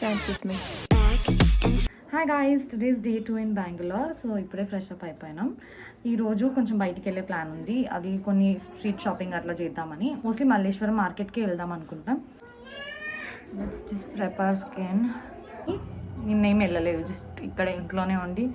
Dance with me. Hi guys, today's day 2 in Bengaluru. So ఇప్పుడే fresh up అయిపోయినాం. ఈరోజు కొంచెం బయటికి వెళ్ళే ప్లాన్ ఉంది. అది కొన్ని స్ట్రీట్ షాపింగ్ అట్లా చేద్దామని. మోస్ట్లీ మల్లేశ్వరం మార్కెట్కి వెళ్దాం అనుకుంటాం. Let's just prepare skin. నిన్నేం వెళ్ళలేదు, జస్ట్ ఇక్కడ ఇంట్లోనే ఉండి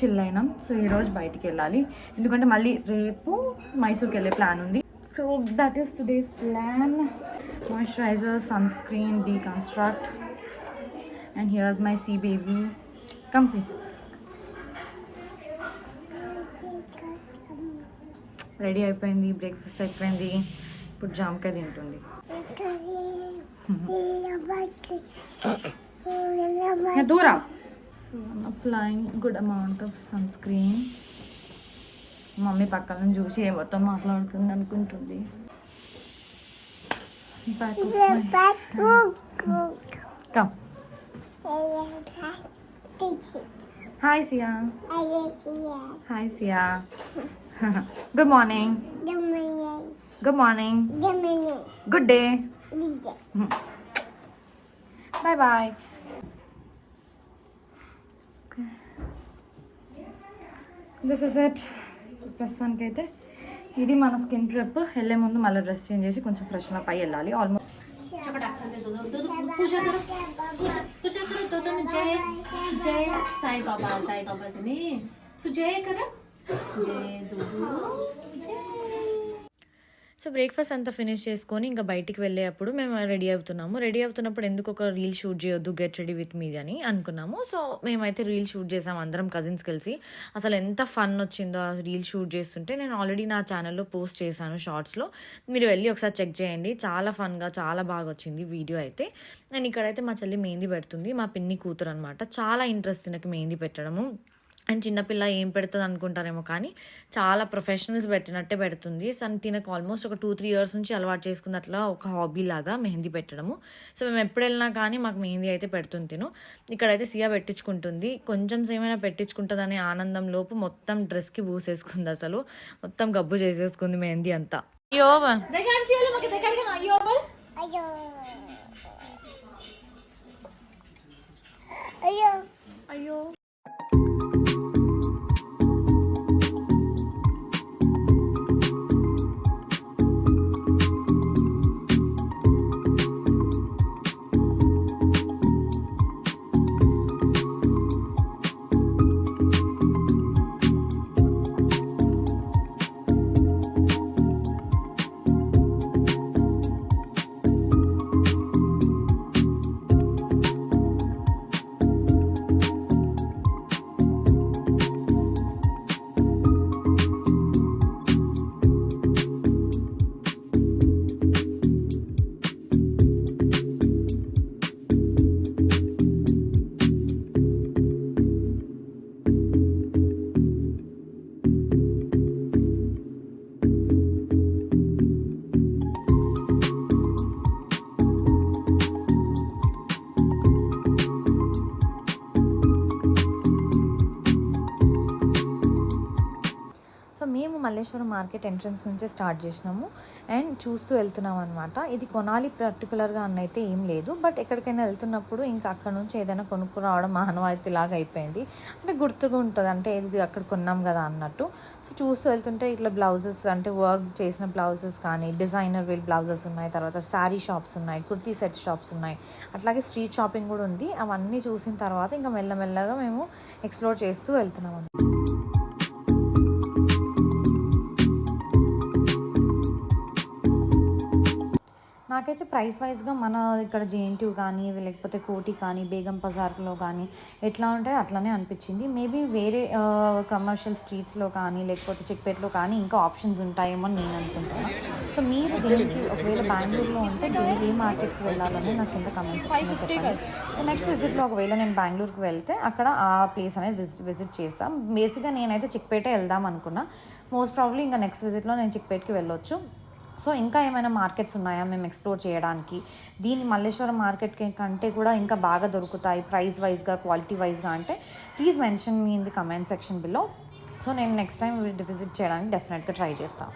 చిల్ అయినాం. సో ఈరోజు బయటికి వెళ్ళాలి, ఎందుకంటే మళ్ళీ రేపు మైసూర్కి వెళ్ళే ప్లాన్ ఉంది. So that is today's plan. Moisturizer, sunscreen, deconstruct, and here's my sea baby. Come see. Ready అయిపోయింది, బ్రేక్ఫాస్ట్ అయిపోయింది, ఇప్పుడు జామకాయ తింటుంది. దూరం. Applying good amount of sunscreen. Mummy పక్కన నుంచి చూసి ఎవరితో మాట్లాడుతుంది అనుకుంటుంది. Come. Hi, Sia. Hi, Sia. Good morning. Good morning. Good day. Bye bye. Okay. This is it. ప్రస్తుతానికి అయితే ఇది మన స్కిన్ ట్రిప్. వెళ్ళే ముందు మళ్ళీ డ్రెస్ చేంజ్ చేసి కొంచెం ఫ్రెష్ అప్ అయ్యి వెళ్ళాలి. ఆల్మోస్ట్ जय साई बाबा से मैं तू जय कर जय సో బ్రేక్ఫాస్ట్ అంతా ఫినిష్ చేసుకొని ఇంకా బయటికి వెళ్ళేటప్పుడు మేము రెడీ అవుతున్నప్పుడు ఎందుకు ఒక రీల్ షూట్ చేయొద్దు, గెట్ రెడీ విత్ మీ అని అనుకున్నాము. సో మేమైతే రీల్ షూట్ చేసాం అందరం కజిన్స్ కలిసి. అసలు ఎంత ఫన్ వచ్చిందో ఆ రీల్ షూట్ చేస్తుంటే. నేను ఆల్రెడీ నా ఛానల్లో పోస్ట్ చేశాను షార్ట్స్లో, మీరు వెళ్ళి ఒకసారి చెక్ చేయండి. చాలా ఫన్గా చాలా బాగా వచ్చింది వీడియో అయితే. నేను ఇక్కడైతే మా చెల్లి మెహందీ పెడుతుంది, మా పిన్ని కూతురు అనమాట. చాలా ఇంట్రెస్ట్ నాకు మెహందీ పెట్టడము. అండ్ చిన్నపిల్ల ఏం పెడుతుంది అనుకుంటారేమో, కానీ చాలా ప్రొఫెషనల్స్ పెట్టినట్టే పెడుతుంది. తినకు ఆల్మోస్ట్ ఒక 2-3 ఇయర్స్ నుంచి అలవాటు చేసుకుంది అట్లా ఒక హాబీ లాగా మెహందీ పెట్టడము. సో మేము ఎప్పుడు వెళ్ళినా కానీ మాకు మెహందీ అయితే పెడుతుంది తిను. ఇక్కడైతే సియా పెట్టించుకుంటుంది. కొంచెం సేమైనా పెట్టించుకుంటుంది అనే ఆనందం లోపు మొత్తం డ్రెస్కి పూసేసుకుంది, అసలు మొత్తం గబ్బు చేసేసుకుంది మెహందీ అంతా. అయ్యో మేము మల్లేశ్వరం మార్కెట్ ఎంట్రన్స్ నుంచే స్టార్ట్ చేసినాము అండ్ చూస్తూ వెళ్తున్నాం అనమాట. ఇది కొనాలి పర్టికులర్గా అన్నైతే ఏం లేదు, బట్ ఎక్కడికైనా వెళ్తున్నప్పుడు ఇంకా అక్కడ నుంచి ఏదైనా కొనుక్కురావడం ఆనవాయితీలాగా అయిపోయింది. అంటే గుర్తుగా ఉంటుంది, అంటే ఇది అక్కడ కొన్నాం కదా అన్నట్టు. సో చూస్తూ వెళ్తుంటే ఇట్లా బ్లౌజెస్, అంటే వర్క్ చేసిన బ్లౌజెస్ కానీ, డిజైనర్ వేర్ బ్లౌజెస్ ఉన్నాయి, తర్వాత శారీ షాప్స్ ఉన్నాయి, కుర్తీ సెట్ షాప్స్ ఉన్నాయి, అట్లాగే స్ట్రీట్ షాపింగ్ కూడా ఉంది. అవన్నీ చూసిన తర్వాత ఇంకా మెల్లమెల్లగా మేము ఎక్స్ప్లోర్ చేస్తూ వెళ్తున్నాం. నాకైతే ప్రైస్ వైజ్గా మన ఇక్కడ జేఎన్టీయూ కానీ, లేకపోతే కోటి కానీ, బేగం బజార్లో కానీ ఎట్లా ఉంటాయో అట్లానే అనిపించింది. మేబీ వేరే కమర్షియల్ స్ట్రీట్స్లో కానీ, లేకపోతే చిక్పేటలో కానీ ఇంకా ఆప్షన్స్ ఉంటాయేమో అని నేను అనుకుంటున్నాను. సో మీరు దీనికి ఒకవేళ బెంగళూరులో ఉంటే ఏ మార్కెట్కి వెళ్ళాలని నాకు కింద కమెంట్ సెక్షన్లో చెప్పండి. సో నెక్స్ట్ విజిట్లో ఒకవేళ నేను బెంగళూరుకి వెళ్తే అక్కడ ఆ ప్లేస్ అనేది విజిట్ చేస్తాను. బేసిక్గా నేనైతే చిక్పేట వెళ్దాం అనుకున్నా. మోస్ట్ ప్రాబ్లీ ఇంకా నెక్స్ట్ విజిట్లో నేను చిక్పేటకి వెళ్ళొచ్చు. సో ఇంకా ఏమైనా మార్కెట్స్ ఉన్నాయా మేము ఎక్స్ప్లోర్ చేయడానికి? దీని మల్లేశ్వరం మార్కెట్ కంటే కూడా ఇంకా బాగా దొరుకుతాయి ప్రైస్ వైజ్గా, క్వాలిటీ వైజ్గా అంటే please mention me in the comment section below. So నేను నెక్స్ట్ టైం విజిట్ చేయడానికి డెఫినెట్గా ట్రై చేస్తాను.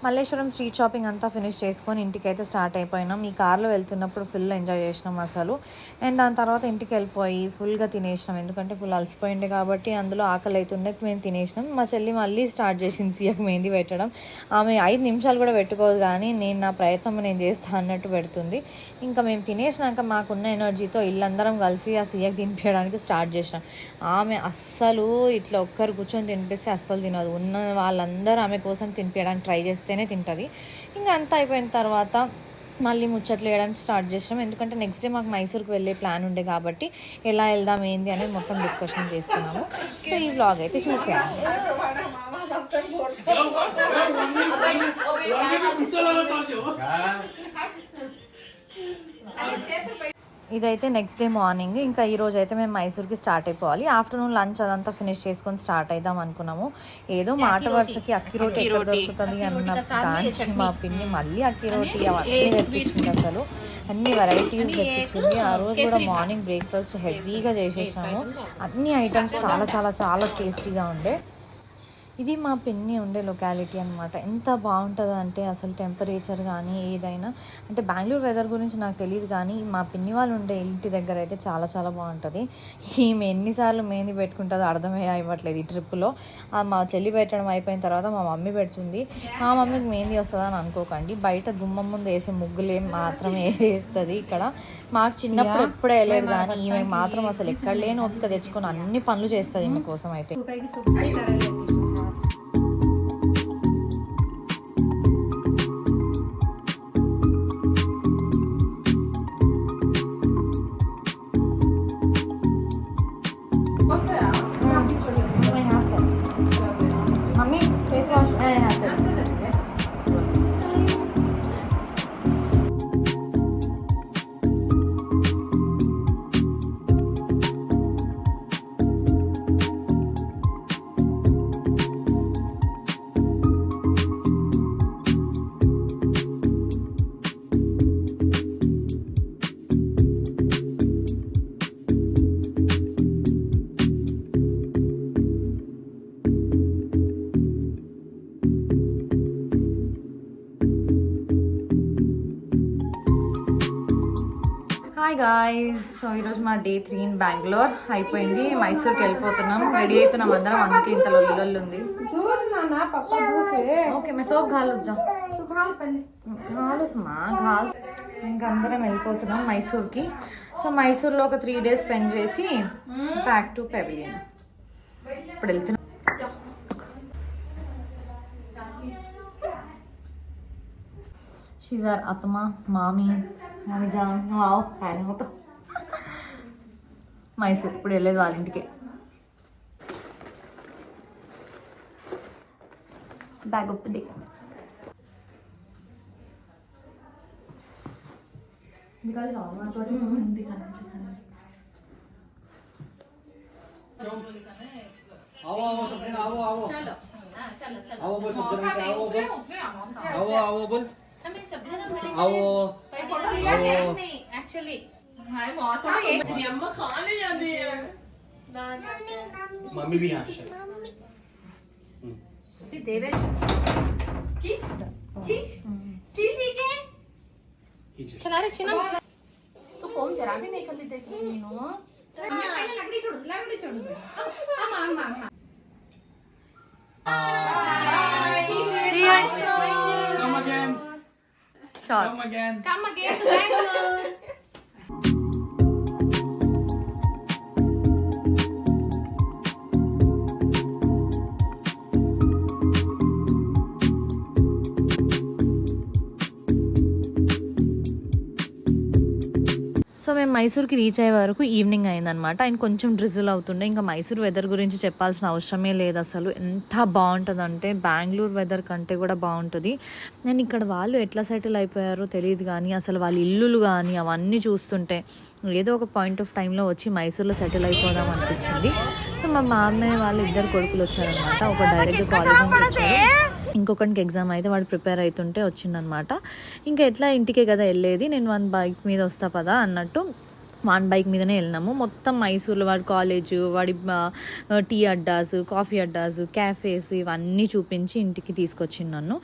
మల్లేశ్వరం స్ట్రీట్ షాపింగ్ అంతా ఫినిష్ చేసుకొని ఇంటికి అయితే స్టార్ట్ అయిపోయినాం. ఈ కార్లో వెళ్తున్నప్పుడు ఫుల్ ఎంజాయ్ చేసినాం అసలు. అండ్ దాని తర్వాత ఇంటికి వెళ్ళిపోయి ఫుల్గా తినేసినాం, ఎందుకంటే ఫుల్ అలసిపోయింది కాబట్టి అందులో ఆకలి అవుతుండే మేము తినేసినాం. మా చెల్లి మళ్ళీ స్టార్ట్ చేసింది సీయకు మెహందీ పెట్టడం. ఆమె 5 నిమిషాలు కూడా పెట్టుకోదు, కానీ నేను నా ప్రయత్నం నేను చేస్తా అన్నట్టు పెడుతుంది. ఇంకా మేము తినేసినాక మాకున్న ఎనర్జీతో ఇల్లందరం కలిసి ఆ సీయకు తినిపించడానికి స్టార్ట్ చేసినాం. ఆమె అస్సలు ఇట్లా ఒక్కరు కూర్చొని తినిపిస్తే అస్సలు తినదు. ఉన్న వాళ్ళందరూ ఆమె కోసం తినిపించడానికి ట్రై చేస్తేనే తింటుంది. ఇంకా అంతా అయిపోయిన తర్వాత మళ్ళీ ముచ్చట్లు వేయడానికి స్టార్ట్ చేసాం, ఎందుకంటే నెక్స్ట్ డే మాకు మైసూర్కి వెళ్ళే ప్లాన్ ఉండే కాబట్టి ఎలా వెళ్దాం ఏంది అనేది మొత్తం డిస్కషన్ చేస్తున్నాము. సో ఈ వ్లాగ్ అయితే చూసాము. ఇదైతే నెక్స్ట్ డే మార్నింగ్. ఇంకా ఈ రోజు అయితే మేము మైసూర్కి స్టార్ట్ అయిపోవాలి. ఆఫ్టర్నూన్ లంచ్ అదంతా ఫినిష్ చేసుకొని స్టార్ట్ అయిద్దాం అనుకున్నాము. ఏదో మాట వరుసకి అక్కి రోటీ ఎక్కడ దొరుకుతుంది అన్న దానికి మా పిన్ని మళ్ళీ అక్కి రోటీ అవన్నీ తెప్పించింది. అసలు అన్ని వెరైటీస్ తెప్పించింది. ఆ రోజు కూడా మార్నింగ్ బ్రేక్ఫాస్ట్ హెవీగా చేసేసాము. అన్ని ఐటమ్స్ చాలా చాలా చాలా టేస్టీగా ఉండే. ఇది మా పిన్ని ఉండే లొకాలిటీ అనమాట. ఎంత బాగుంటుందో అంటే అసలు టెంపరేచర్ కానీ ఏదైనా, అంటే బెంగళూరు వెదర్ గురించి నాకు తెలియదు, కానీ మా పిన్ని వాళ్ళు ఉండే ఇంటి దగ్గర అయితే చాలా చాలా బాగుంటుంది. ఈమె ఎన్నిసార్లు మెహందీ పెట్టుకుంటుందో అర్థమే ఇవ్వట్లేదు ఈ ట్రిప్లో. మా చెల్లి పెట్టడం అయిపోయిన తర్వాత మా మమ్మీ పెడుతుంది. మా మమ్మీకి మెహందీ వస్తుందని అనుకోకండి, బయట గుమ్మం ముందు వేసే ముగ్గులే మాత్రమే వేస్తుంది. ఇక్కడ మాకు చిన్నప్పుడు ఎప్పుడే వెళ్ళలేదు, కానీ ఈమె మాత్రం అసలు ఎక్కడ లేని ఒక్క తెచ్చుకొని అన్ని పనులు చేస్తుంది ఈమె కోసం అయితే. मम्मी फेस वॉश यहाँ से హాయ్ గాయ్స్. సో ఈరోజు మా డే 3 ఇన్ బెంగళూరు అయిపోయింది. మైసూర్కి వెళ్ళిపోతున్నాం, రెడీ అవుతున్నాం అందరం. అందుకే ఇంత లొల్లు ఉంది. ఓకే మే సోప్ घाल ఇంకా అందరం వెళ్ళిపోతున్నాం మైసూర్కి. సో మైసూర్లో ఒక 3 days స్పెండ్ చేసి బ్యాక్ టు పెవిలియన్. ఇప్పుడు వెళ్తున్నాం. షీజ్ ఆర్ అత్తమ్మ, మామీ జాన్. వావ్ ఫ్యాన్ మొత్తం మైసూర్. ఇప్పుడు వెళ్ళేది వాళ్ళ ఇంటికి. Bag of the day. Actually mummy भी यहाँ चला रे चिना तो फोन जरा भी नहीं कर लेते नीनू लकड़ी छोड़ अम्मा अम्मा अम्मा Come again. Short. Come again. come again to Bangalore. So మేము మైసూర్కి రీచ్ అయ్యే వరకు ఈవినింగ్ అయిందనమాట. అండ్ కొంచెం డ్రిజిల్ అవుతుండే. ఇంకా మైసూర్ వెదర్ గురించి చెప్పాల్సిన అవసరమే లేదు. అసలు ఎంత బాగుంటుందంటే బెంగళూరు వెదర్ కంటే కూడా బాగుంటుంది. నేను ఇక్కడ వాళ్ళు ఎట్లా సెటిల్ అయిపోయారో తెలియదు, కానీ అసలు వాళ్ళ ఇల్లులు కానీ అవన్నీ చూస్తుంటే ఏదో ఒక పాయింట్ ఆఫ్ టైంలో వచ్చి మైసూర్లో సెటిల్ అయిపోదాం అనిపించింది. సో మా మామయ్య వాళ్ళు 2 కొడుకులు వచ్చారనమాట. ఒక డైరెక్ట్ కాలేజ్ నుంచి వచ్చారు, ఇంకొకరికి ఎగ్జామ్ అయితే వాడు ప్రిపేర్ అవుతుంటే వచ్చిందనమాట. ఇంకా ఎట్లా ఇంటికే కదా వెళ్ళేది, నేను 1 బైక్ మీద వస్తా పదా అన్నట్టు 1 బైక్ మీదనే వెళ్ళినాము. మొత్తం మైసూర్లో వాడి కాలేజు, వాడి టీ అడ్డాస్, కాఫీ అడ్డాస్, క్యాఫేస్ ఇవన్నీ చూపించి ఇంటికి తీసుకొచ్చింది నన్ను.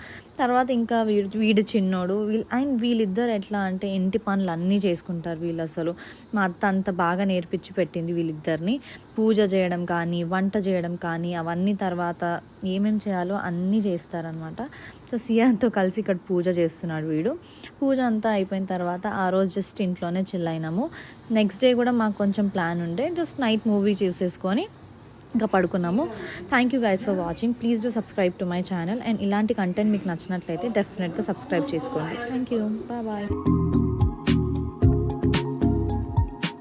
తర్వాత ఇంకా వీడు చిన్నోడు అండ్ వీళ్ళిద్దరు ఎట్లా అంటే ఇంటి పనులు అన్నీ చేసుకుంటారు వీళ్ళు. అసలు మా అత్త అంత బాగా నేర్పించి పెట్టింది వీళ్ళిద్దరిని. పూజ చేయడం కానీ, వంట చేయడం కానీ, అవన్నీ తర్వాత ఏమేమి చేయాలో అన్నీ చేస్తారనమాట. సో సియాతో కలిసి ఇక్కడ పూజ చేస్తున్నాడు వీడు. పూజ అంతా అయిపోయిన తర్వాత ఆ రోజు జస్ట్ ఇంట్లోనే చిల్ అయినాము. నెక్స్ట్ డే కూడా మాకు కొంచెం ప్లాన్ ఉండే, జస్ట్ నైట్ మూవీ చూసేసుకొని ఇంకా పడుకున్నాము. Thank you guys for watching. Please do subscribe to my channel. And ఇలాంటి కంటెంట్ మీకు నచ్చినట్లయితే డెఫినెట్గా సబ్స్క్రైబ్ చేసుకోండి. Thank you, bye.